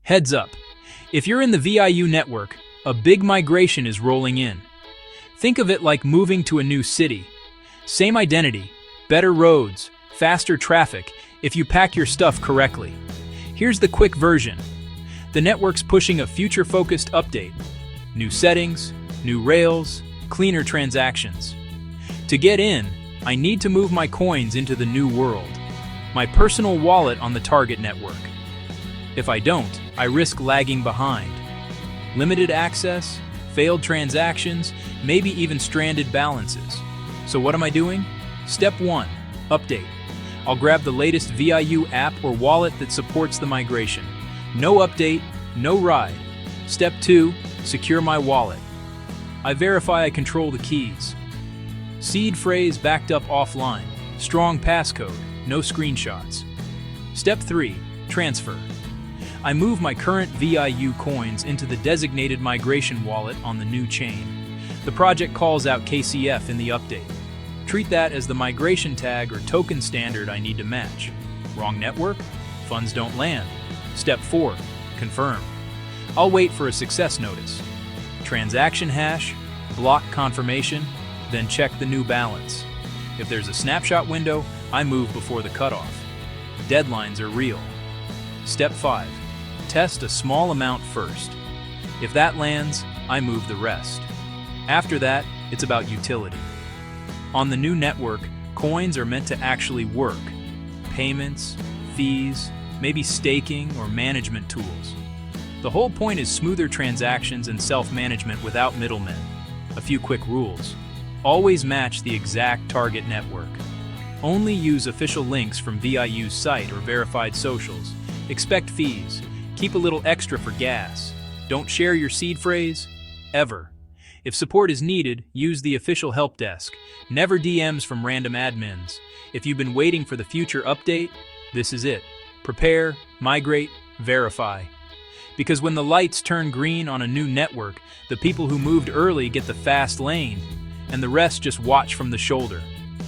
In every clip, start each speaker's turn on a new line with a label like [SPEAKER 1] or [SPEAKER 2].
[SPEAKER 1] Heads up, if you're in the VIU network, a big migration is rolling in. Think of it like moving to a new city. Same identity, better roads, faster traffic, if you pack your stuff correctly. Here's the quick version. The network's pushing a future-focused update. New settings, new rails, cleaner transactions. To get in, I need to move my coins into the new world. My personal wallet on the target network. If I don't, I risk lagging behind. Limited access, failed transactions, maybe even stranded balances. So what am I doing? Step 1. Update. I'll grab the latest VIU app or wallet that supports the migration. No update, no ride. Step 2. Secure my wallet. I verify I control the keys. Seed phrase backed up offline. Strong passcode, no screenshots. Step 3. Transfer. I move my current VIU coins into the designated migration wallet on the new chain. The project calls out KCF in the update. Treat that as the migration tag or token standard I need to match. Wrong network? Funds don't land. Step 4. Confirm. I'll wait for a success notice. Transaction hash, block confirmation, then check the new balance. If there's a snapshot window, I move before the cutoff. Deadlines are real. Step 5. Test a small amount first. If that lands, I move the rest. After that, it's about utility. On the new network, coins are meant to actually work. Payments, fees, maybe staking or management tools. The whole point is smoother transactions and self-management without middlemen. A few quick rules. Always match the exact target network. Only use official links from VIU's site or verified socials. Expect fees. Keep a little extra for gas. Don't share your seed phrase, ever. If support is needed, use the official help desk. Never DMs from random admins. If you've been waiting for the future update, this is it. Prepare, migrate, verify. Because when the lights turn green on a new network, the people who moved early get the fast lane, and the rest just watch from the shoulder.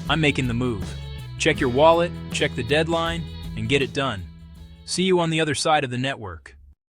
[SPEAKER 1] I'm making the move. Check your wallet, check the deadline, and get it done. See you on the other side of the network.